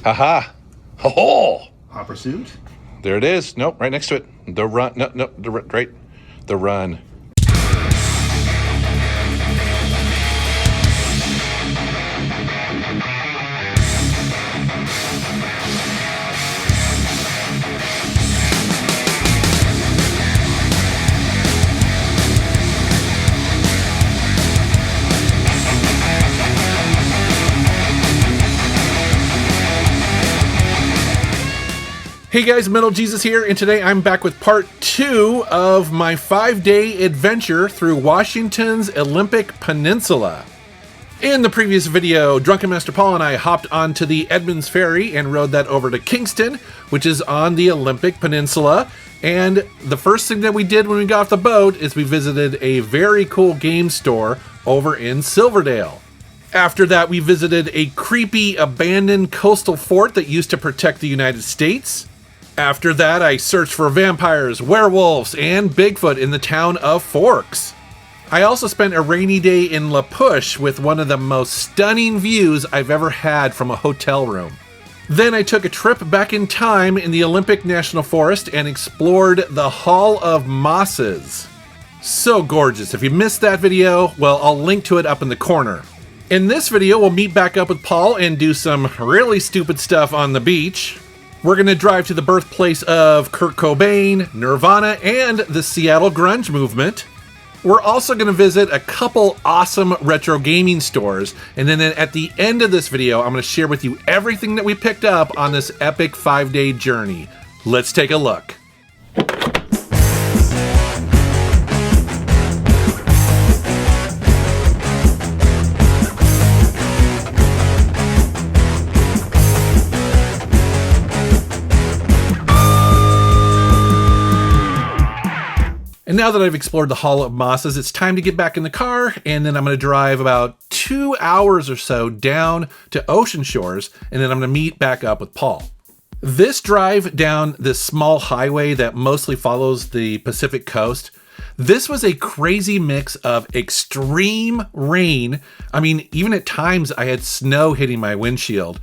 Haha. Ho-ho! Hot Pursuit. There it is. Nope, right next to it. The Run. No, right. The Run. Hey guys, Metal Jesus here, and today I'm back with part 2 of my 5-day adventure through Washington's Olympic Peninsula. In the previous video, Drunken Master Paul and I hopped onto the Edmonds Ferry and rode that over to Kingston, which is on the Olympic Peninsula. And the first thing that we did when we got off the boat is we visited a very cool game store over in Silverdale. After that, we visited a creepy abandoned coastal fort that used to protect the United States. After that, I searched for vampires, werewolves, and Bigfoot in the town of Forks. I also spent a rainy day in La Push with one of the most stunning views I've ever had from a hotel room. Then I took a trip back in time in the Olympic National Forest and explored the Hall of Mosses. So gorgeous. If you missed that video, well, I'll link to it up in the corner. In this video, we'll meet back up with Paul and do some really stupid stuff on the beach. We're going to drive to the birthplace of Kurt Cobain, Nirvana, and the Seattle grunge movement. We're also going to visit a couple awesome retro gaming stores, and then at the end of this video, I'm going to share with you everything that we picked up on this epic 5-day journey. Let's take a look. And now that I've explored the Hall of Mosses, it's time to get back in the car, and then I'm going to drive about 2 hours or so down to Ocean Shores, and then I'm going to meet back up with Paul. This drive down this small highway that mostly follows the Pacific coast, this was a crazy mix of extreme rain. I mean, even at times I had snow hitting my windshield,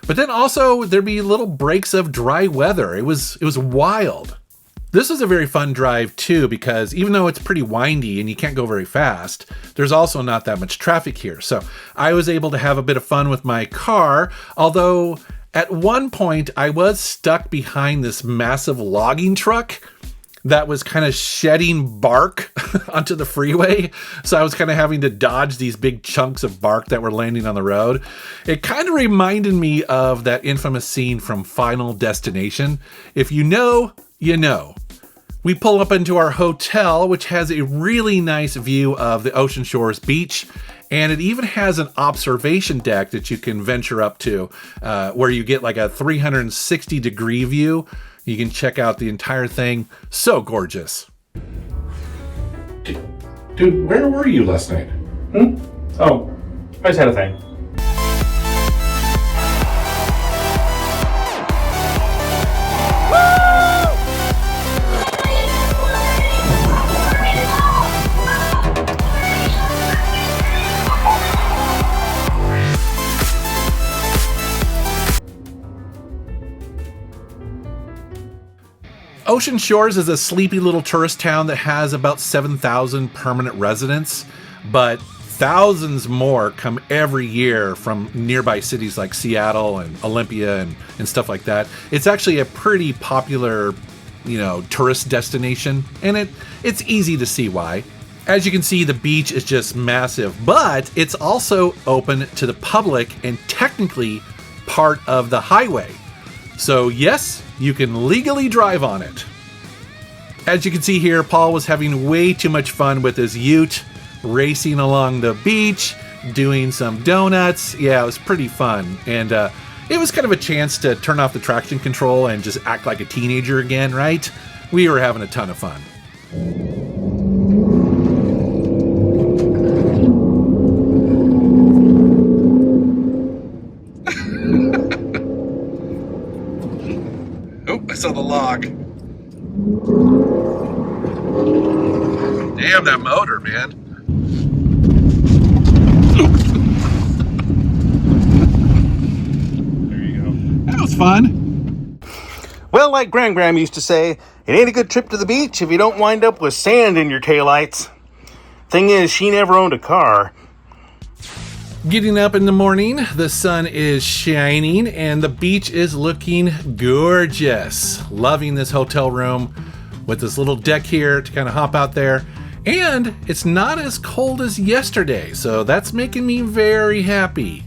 but then also there'd be little breaks of dry weather. It was wild. This was a very fun drive too, because even though it's pretty windy and you can't go very fast, there's also not that much traffic here. So I was able to have a bit of fun with my car, although at one point I was stuck behind this massive logging truck that was kind of shedding bark onto the freeway. So I was kind of having to dodge these big chunks of bark that were landing on the road. It kind of reminded me of that infamous scene from Final Destination. If you know, you know. We pull up into our hotel, which has a really nice view of the Ocean Shores beach, and it even has an observation deck that you can venture up to, where you get like a 360-degree view. You can check out the entire thing. So gorgeous. Dude, where were you last night? Oh, I just had a thing. Ocean Shores is a sleepy little tourist town that has about 7,000 permanent residents, but thousands more come every year from nearby cities like Seattle and Olympia and stuff like that. It's actually a pretty popular, tourist destination, and it's easy to see why. As you can see, the beach is just massive, but it's also open to the public and technically part of the highway. So yes, you can legally drive on it. As you can see here, Paul was having way too much fun with his ute, racing along the beach, doing some donuts. Yeah, it was pretty fun. And it was kind of a chance to turn off the traction control and just act like a teenager again, right? We were having a ton of fun. Oh, I saw the log. Damn, that motor, man. There you go. fun? Well, like Gram used to say, it ain't a good trip to the beach if you don't wind up with sand in your taillights. Thing is, she never owned a car. Getting up in the morning, the sun is shining and the beach is looking gorgeous. Loving this hotel room with this little deck here to kind of hop out there. And it's not as cold as yesterday, so that's making me very happy.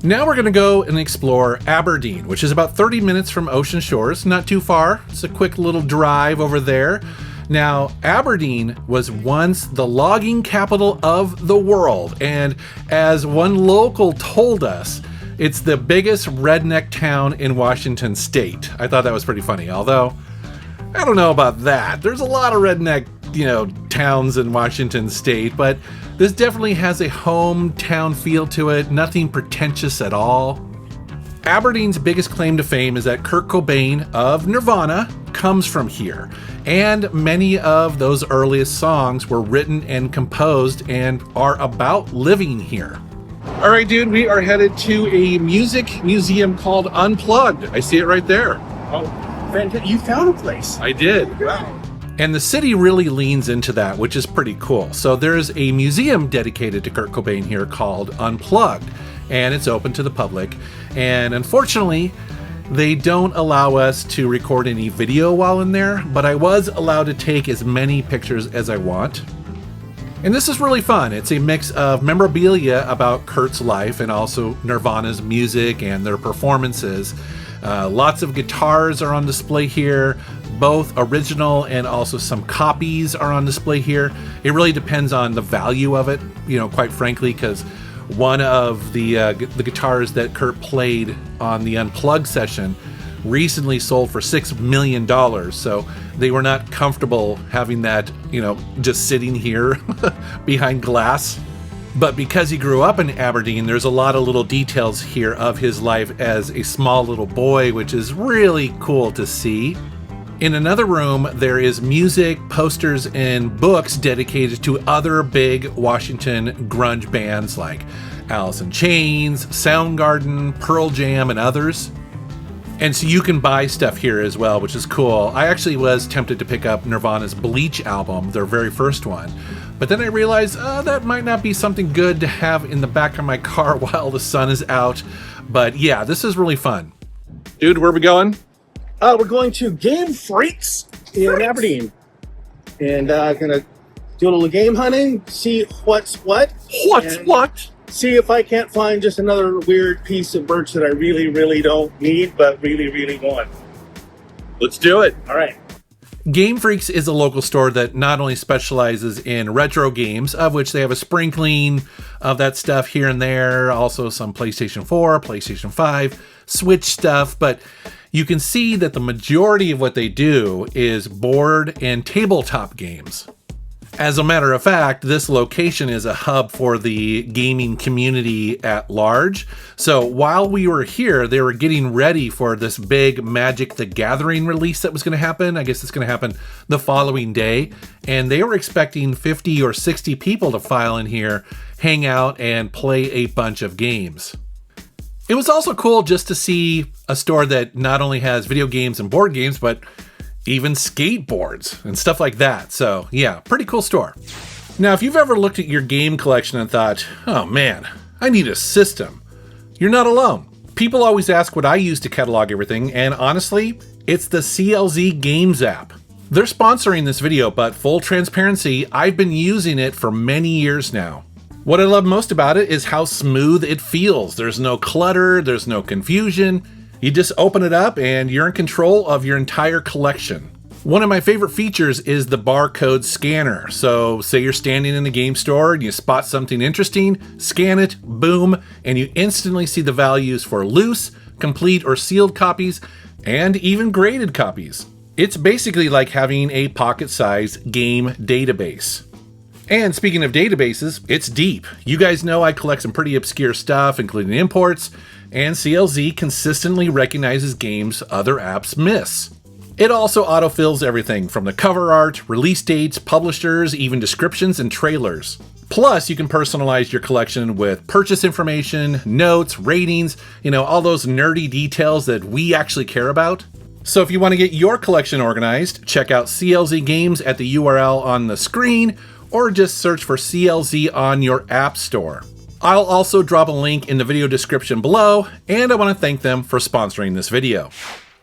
Now we're going to go and explore Aberdeen, which is about 30 minutes from Ocean Shores, not too far. It's a quick little drive over there. Now, Aberdeen was once the logging capital of the world, and as one local told us, it's the biggest redneck town in Washington state. I thought that was pretty funny, although I don't know about that. There's a lot of redneck, towns in Washington state, but this definitely has a hometown feel to it, nothing pretentious at all. Aberdeen's biggest claim to fame is that Kurt Cobain of Nirvana comes from here, and many of those earliest songs were written and composed and are about living here. All right, dude, we are headed to a music museum called Unplugged. I see it right there. Oh, fantastic. You found a place. I did. Wow. And the city really leans into that, which is pretty cool. So there's a museum dedicated to Kurt Cobain here called Unplugged, and it's open to the public. And unfortunately, they don't allow us to record any video while in there, but I was allowed to take as many pictures as I want. And this is really fun. It's a mix of memorabilia about Kurt's life and also Nirvana's music and their performances. Lots of guitars are on display here, both original and also some copies are on display here. It really depends on the value of it, quite frankly, because one of the guitars that Kurt played on the Unplugged session recently sold for $6 million. So they were not comfortable having that, just sitting here behind glass. But because he grew up in Aberdeen, there's a lot of little details here of his life as a small little boy, which is really cool to see. In another room, there is music, posters, and books dedicated to other big Washington grunge bands like Alice in Chains, Soundgarden, Pearl Jam, and others. And so you can buy stuff here as well, which is cool. I actually was tempted to pick up Nirvana's Bleach album, their very first one. But then I realized that might not be something good to have in the back of my car while the sun is out. But yeah, this is really fun. Dude, where are we going? We're going to Game Freaks in Aberdeen. And gonna do a little game hunting, see what's what. What's what? See if I can't find just another weird piece of merch that I really, really don't need, but really, really want. Let's do it. All right. Game Freaks is a local store that not only specializes in retro games, of which they have a sprinkling of that stuff here and there, also some PlayStation 4, PlayStation 5, Switch stuff, but you can see that the majority of what they do is board and tabletop games. As a matter of fact, this location is a hub for the gaming community at large. So while we were here, they were getting ready for this big Magic the Gathering release that was going to happen. I guess it's going to happen the following day. And they were expecting 50 or 60 people to file in here, hang out, and play a bunch of games. It was also cool just to see a store that not only has video games and board games, but even skateboards and stuff like that. So yeah, pretty cool store. Now, if you've ever looked at your game collection and thought, oh man, I need a system, you're not alone. People always ask what I use to catalog everything, and honestly, it's the CLZ Games app. They're sponsoring this video, but full transparency, I've been using it for many years now. What I love most about it is how smooth it feels. There's no clutter, there's no confusion. You just open it up and you're in control of your entire collection. One of my favorite features is the barcode scanner. So say you're standing in a game store and you spot something interesting, scan it, boom, and you instantly see the values for loose, complete or sealed copies, and even graded copies. It's basically like having a pocket-sized game database. And speaking of databases, it's deep. You guys know I collect some pretty obscure stuff, including imports, and CLZ consistently recognizes games other apps miss. It also autofills everything from the cover art, release dates, publishers, even descriptions and trailers. Plus, you can personalize your collection with purchase information, notes, ratings, all those nerdy details that we actually care about. So if you want to get your collection organized, check out CLZ Games at the URL on the screen, or just search for CLZ on your app store. I'll also drop a link in the video description below, and I want to thank them for sponsoring this video.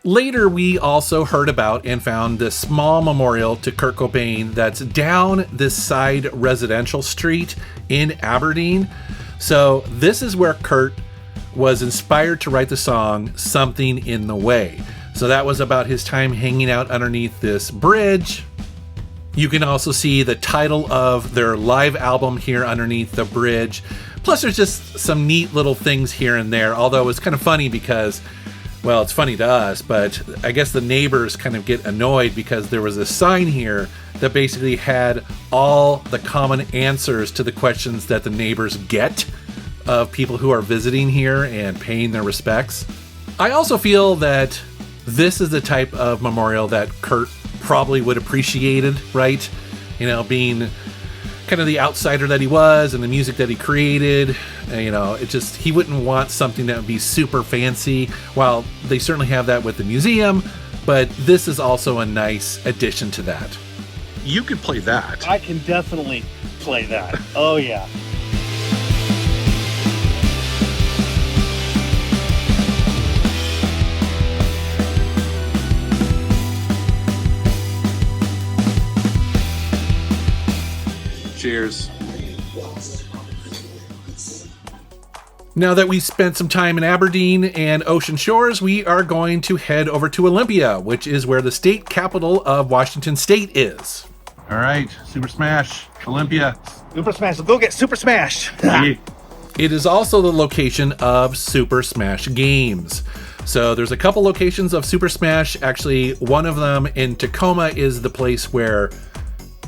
Later, we also heard about and found this small memorial to Kurt Cobain that's down this side residential street in Aberdeen. So this is where Kurt was inspired to write the song Something in the Way. So that was about his time hanging out underneath this bridge. You can also see the title of their live album here underneath the bridge. Plus, there's just some neat little things here and there, although it's kind of funny because, well, it's funny to us, but I guess the neighbors kind of get annoyed because there was a sign here that basically had all the common answers to the questions that the neighbors get of people who are visiting here and paying their respects. I also feel that this is the type of memorial that Kurt probably would appreciate it, right? Being kind of the outsider that he was and the music that he created, he wouldn't want something that would be super fancy. While they certainly have that with the museum, but this is also a nice addition to that. You could play that. I can definitely play that. Oh yeah. Cheers. Now that we've spent some time in Aberdeen and Ocean Shores, we are going to head over to Olympia, which is where the state capital of Washington State is. All right, Super Smash, Olympia. Super Smash. Let's go get Super Smashed. It is also the location of Super Smash Games. So there's a couple locations of Super Smash. Actually, one of them in Tacoma is the place where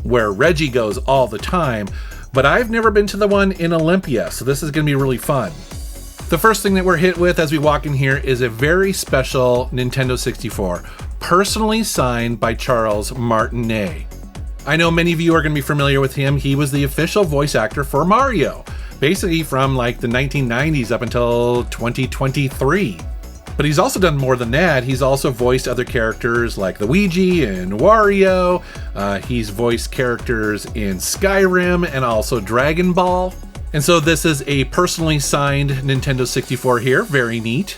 Reggie goes all the time, but I've never been to the one in Olympia, so this is going to be really fun. The first thing that we're hit with as we walk in here is a very special Nintendo 64, personally signed by Charles Martinet. I know many of you are going to be familiar with him. He was the official voice actor for Mario, basically from like the 1990s up until 2023. But he's also done more than that. He's also voiced other characters like Luigi and Wario. He's voiced characters in Skyrim and also Dragon Ball. And so this is a personally signed Nintendo 64 here. Very neat.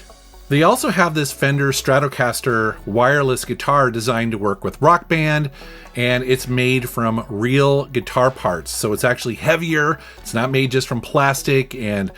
They also have this Fender Stratocaster wireless guitar designed to work with Rock Band, and it's made from real guitar parts. So it's actually heavier. It's not made just from plastic, and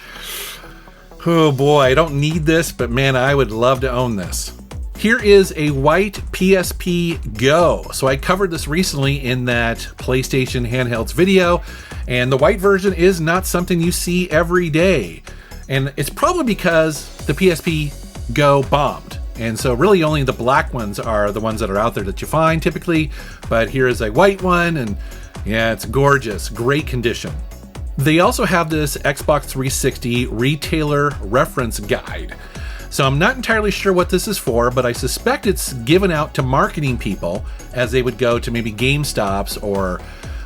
oh boy, I don't need this, but man, I would love to own this. Here is a white PSP Go. So I covered this recently in that PlayStation Handhelds video, and the white version is not something you see every day. And it's probably because the PSP Go bombed. And so really only the black ones are the ones that are out there that you find typically, but here is a white one, and yeah, it's gorgeous, great condition. They also have this Xbox 360 retailer reference guide. So I'm not entirely sure what this is for, but I suspect it's given out to marketing people as they would go to maybe GameStops or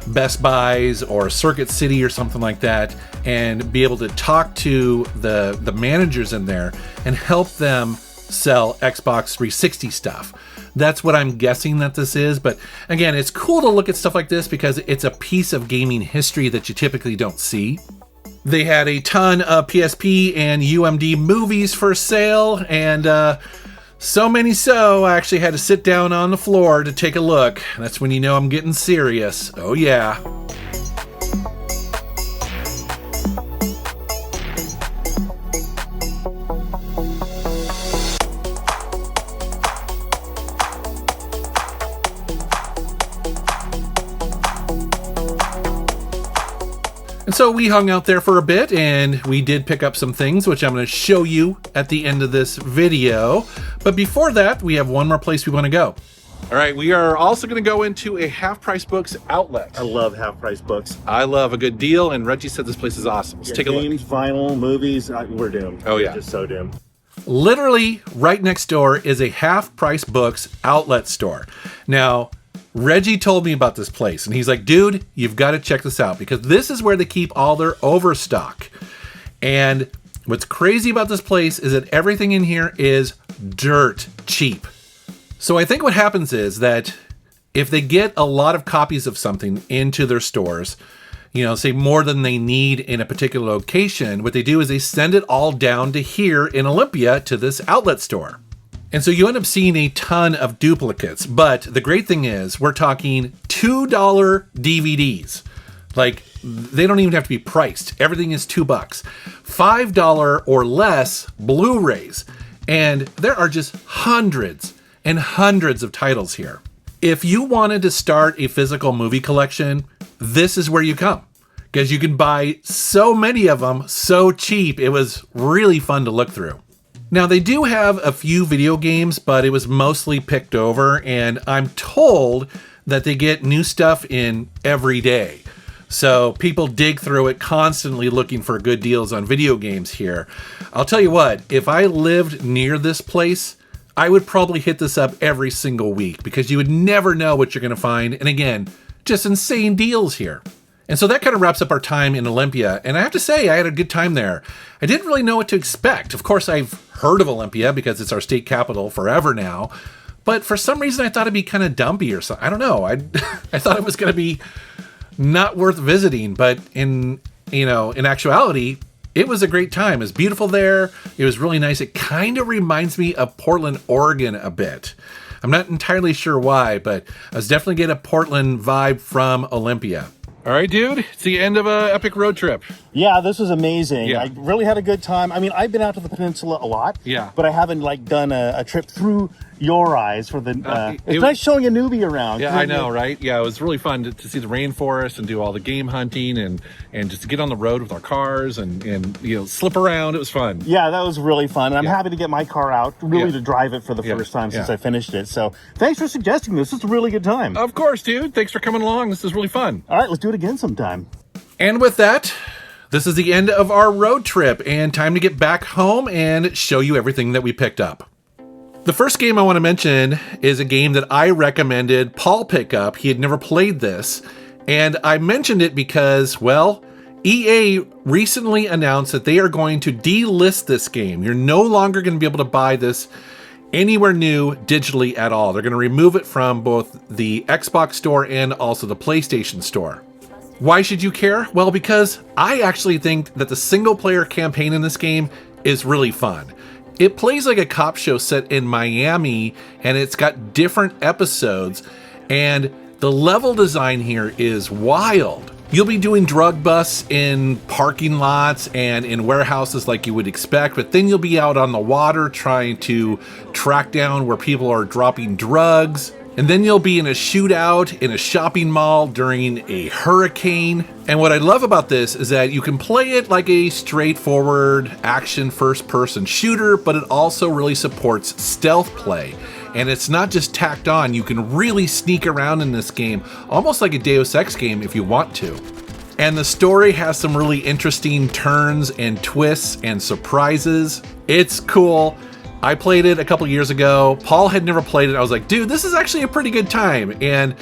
Best Buys or Circuit City or something like that, and be able to talk to the managers in there and help them sell Xbox 360 stuff. That's what I'm guessing that this is, but again, it's cool to look at stuff like this because it's a piece of gaming history that you typically don't see. They had a ton of PSP and UMD movies for sale, and so many so I actually had to sit down on the floor to take a look. That's when you know I'm getting serious. Oh yeah. And so we hung out there for a bit, and we did pick up some things, which I'm going to show you at the end of this video. But before that, we have one more place we want to go. All right, we are also going to go into a Half Price Books outlet. I love Half Price Books. I love a good deal, and Reggie said this place is awesome. Let's take a look. Games, vinyl, movies, we're doomed. Oh, yeah. We're just so doomed. Literally right next door is a Half Price Books outlet store. Now, Reggie told me about this place, and he's like, dude, you've got to check this out because this is where they keep all their overstock. And what's crazy about this place is that everything in here is dirt cheap. So I think what happens is that if they get a lot of copies of something into their stores, you know, say more than they need in a particular location, what they do is they send it all down to here in Olympia to this outlet store. And so you end up seeing a ton of duplicates. But the great thing is we're talking $2 DVDs. Like, they don't even have to be priced. Everything is $2. $5 or less Blu-rays. And there are just hundreds and hundreds of titles here. If you wanted to start a physical movie collection, this is where you come. Because you can buy so many of them so cheap. It was really fun to look through. Now, they do have a few video games, but it was mostly picked over, and I'm told that they get new stuff in every day. So people dig through it constantly looking for good deals on video games here. I'll tell you what, if I lived near this place, I would probably hit this up every single week because you would never know what you're going to find. And again, just insane deals here. And so that kind of wraps up our time in Olympia. And I have to say, I had a good time there. I didn't really know what to expect. Of course, I've heard of Olympia because it's our state capital forever now. But for some reason, I thought it'd be kind of dumpy or something. I don't know. I thought it was going to be not worth visiting. But in actuality, it was a great time. It was beautiful there. It was really nice. It kind of reminds me of Portland, Oregon a bit. I'm not entirely sure why, but I was definitely getting a Portland vibe from Olympia. All right, dude, it's the end of an epic road trip. Yeah, this was amazing. Yeah. I really had a good time. I mean, I've been out to the peninsula a lot. Yeah. But I haven't done a trip through your eyes for the. It's nice showing a newbie around. Yeah, I know, right? Yeah, it was really fun to see the rainforest and do all the game hunting and just to get on the road with our cars and slip around. It was fun. Yeah, that was really fun. And I'm happy to get my car out, really to drive it for the first time since I finished it. So thanks for suggesting this. It's a really good time. Of course, dude. Thanks for coming along. This is really fun. All right, let's do it again sometime. And with that, this is the end of our road trip and time to get back home and show you everything that we picked up. The first game I want to mention is a game that I recommended Paul pick up. He had never played this, and I mentioned it because, well, EA recently announced that they are going to delist this game. You're no longer going to be able to buy this anywhere new digitally at all. They're going to remove it from both the Xbox store and also the PlayStation store. Why should you care? Well, because I actually think that the single-player campaign in this game is really fun. It plays like a cop show set in Miami, and it's got different episodes, and the level design here is wild. You'll be doing drug busts in parking lots and in warehouses like you would expect, but then you'll be out on the water trying to track down where people are dropping drugs. And then you'll be in a shootout in a shopping mall during a hurricane. And what I love about this is that you can play it like a straightforward action first-person shooter, but it also really supports stealth play. And it's not just tacked on, you can really sneak around in this game, almost like a Deus Ex game if you want to. And the story has some really interesting turns and twists and surprises. It's cool. I played it a couple years ago. Paul had never played it. I was like, dude, this is actually a pretty good time. And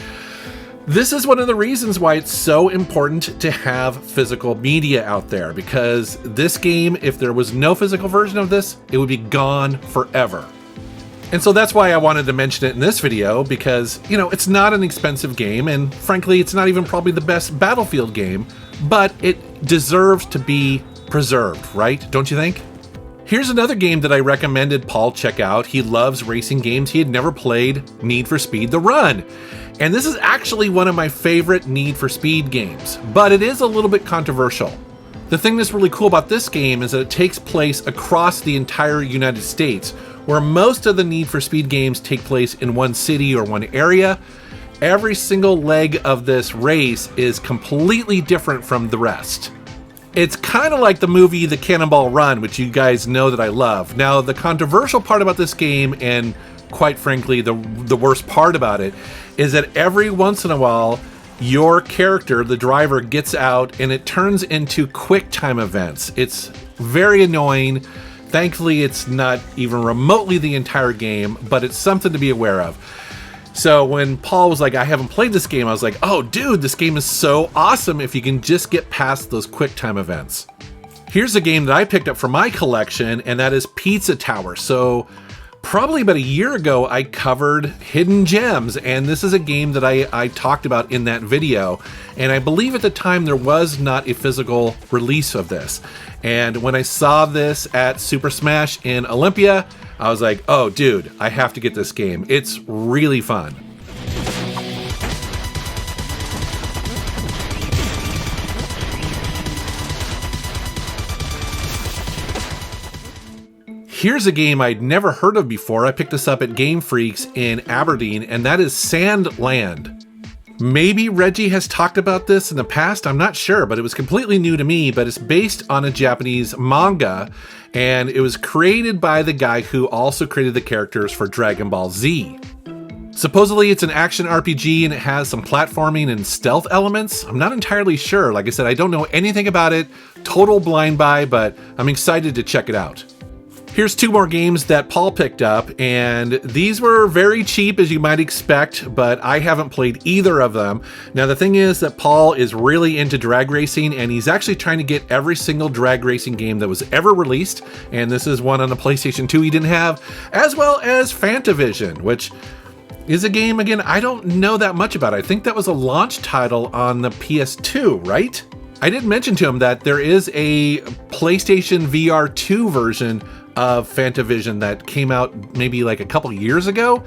this is one of the reasons why it's so important to have physical media out there, because this game, if there was no physical version of this, it would be gone forever. And so that's why I wanted to mention it in this video, because, it's not an expensive game, and frankly, it's not even probably the best Battlefield game, but it deserves to be preserved, right? Don't you think? Here's another game that I recommended Paul check out. He loves racing games. He had never played Need for Speed The Run. And this is actually one of my favorite Need for Speed games, but it is a little bit controversial. The thing that's really cool about this game is that it takes place across the entire United States, where most of the Need for Speed games take place in one city or one area. Every single leg of this race is completely different from the rest. It's kind of like the movie The Cannonball Run, which you guys know that I love. Now, the controversial part about this game, and quite frankly, the worst part about it, is that every once in a while, your character, the driver, gets out and it turns into quick time events. It's very annoying. Thankfully, it's not even remotely the entire game, but it's something to be aware of. So when Paul was like, I haven't played this game, I was like, oh dude, this game is so awesome if you can just get past those quick time events. Here's a game that I picked up for my collection, and that is Pizza Tower. So probably about a year ago, I covered Hidden Gems, and this is a game that I talked about in that video. And I believe at the time there was not a physical release of this. And when I saw this at Super Smash in Olympia, I was like, oh dude, I have to get this game. It's really fun. Here's a game I'd never heard of before. I picked this up at Game Freaks in Aberdeen, and that is Sandland. Maybe Reggie has talked about this in the past, I'm not sure, but it was completely new to me, but it's based on a Japanese manga, and it was created by the guy who also created the characters for Dragon Ball Z. Supposedly it's an action RPG and it has some platforming and stealth elements. I'm not entirely sure. Like I said, I don't know anything about it, total blind buy, but I'm excited to check it out. Here's two more games that Paul picked up, and these were very cheap as you might expect, but I haven't played either of them. Now the thing is that Paul is really into drag racing, and he's actually trying to get every single drag racing game that was ever released, and this is one on the PlayStation 2 he didn't have, as well as Fantavision, which is a game, again, I don't know that much about. I think that was a launch title on the PS2, right? I did mention to him that there is a PlayStation VR 2 version of Fantavision that came out maybe like a couple years ago.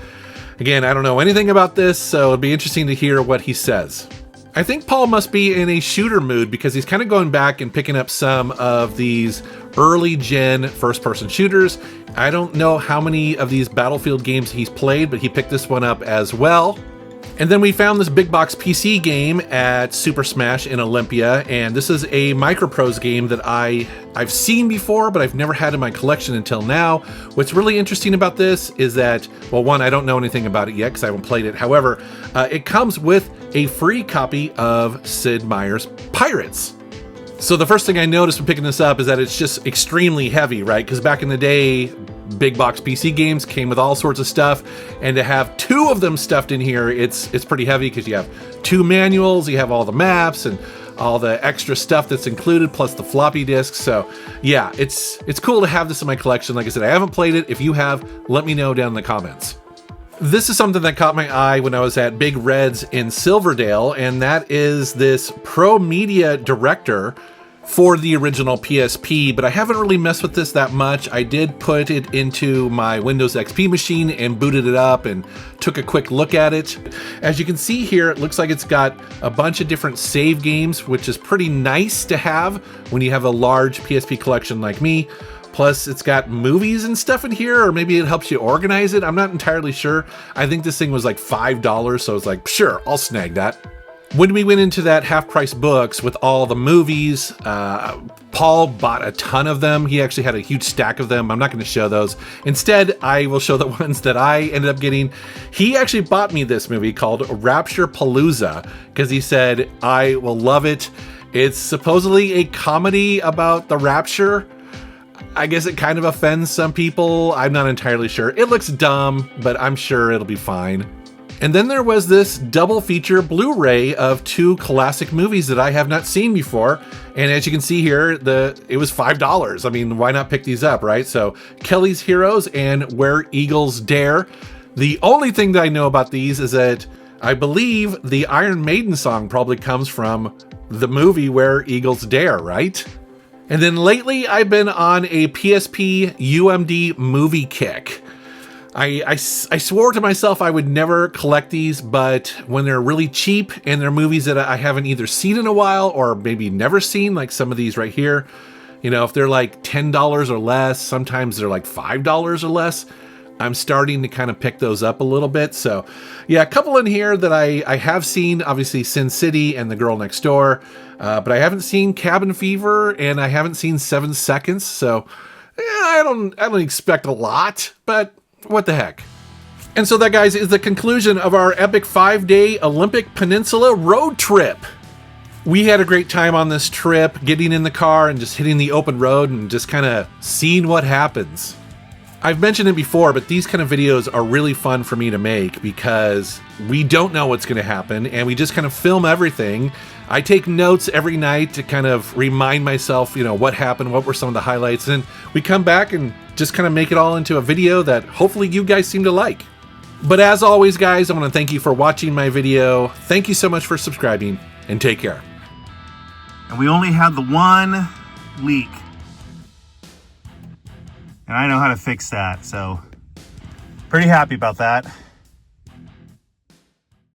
Again, I don't know anything about this, so it'll be interesting to hear what he says. I think Paul must be in a shooter mood because he's kind of going back and picking up some of these early gen first-person shooters. I don't know how many of these Battlefield games he's played, but he picked this one up as well. And then we found this big box PC game at Super Smash in Olympia, and this is a Microprose game that I've seen before, but I've never had in my collection until now. What's really interesting about this is that, well, one, I don't know anything about it yet because I haven't played it. However, it comes with a free copy of Sid Meier's Pirates. So the first thing I noticed when picking this up is that it's just extremely heavy, right? Because back in the day, big box PC games came with all sorts of stuff, and to have two of them stuffed in here, it's pretty heavy because you have two manuals, you have all the maps and all the extra stuff that's included, plus the floppy disks. So yeah, it's cool to have this in my collection. Like I said, I haven't played it. If you have, let me know down in the comments. This is something that caught my eye when I was at Big Reds in Silverdale, and that is this Pro Media Director for the original PSP, but I haven't really messed with this that much. I did put it into my Windows XP machine and booted it up and took a quick look at it. As you can see here, it looks like it's got a bunch of different save games, which is pretty nice to have when you have a large PSP collection like me. Plus, it's got movies and stuff in here, or maybe it helps you organize it. I'm not entirely sure. I think this thing was like $5, so I was like, sure, I'll snag that. When we went into that half-price books with all the movies, Paul bought a ton of them. He actually had a huge stack of them. I'm not going to show those. Instead, I will show the ones that I ended up getting. He actually bought me this movie called Rapture Palooza because he said, I will love it. It's supposedly a comedy about the rapture. I guess it kind of offends some people. I'm not entirely sure. It looks dumb, but I'm sure it'll be fine. And then there was this double feature Blu-ray of two classic movies that I have not seen before. And as you can see here, it was $5. I mean, why not pick these up, right? So Kelly's Heroes and Where Eagles Dare. The only thing that I know about these is that I believe the Iron Maiden song probably comes from the movie Where Eagles Dare, right? And then lately I've been on a PSP UMD movie kick. I swore to myself I would never collect these, but when they're really cheap and they're movies that I haven't either seen in a while or maybe never seen, like some of these right here, you know, if they're like $10 or less, sometimes they're like $5 or less, I'm starting to kind of pick those up a little bit. So yeah, a couple in here that I have seen, obviously Sin City and The Girl Next Door, but I haven't seen Cabin Fever and I haven't seen 7 Seconds. So yeah, I don't expect a lot, but what the heck. And so that, guys, is the conclusion of our epic 5-day Olympic Peninsula road trip. We had a great time on this trip, getting in the car and just hitting the open road and just kind of seeing what happens. I've mentioned it before, but these kind of videos are really fun for me to make because we don't know what's going to happen and we just kind of film everything. I take notes every night to kind of remind myself, you know, what happened, what were some of the highlights, and we come back and just kind of make it all into a video that hopefully you guys seem to like. But as always, guys, I want to thank you for watching my video. Thank you so much for subscribing, and take care. And we only had the one leak. And I know how to fix that, so pretty happy about that.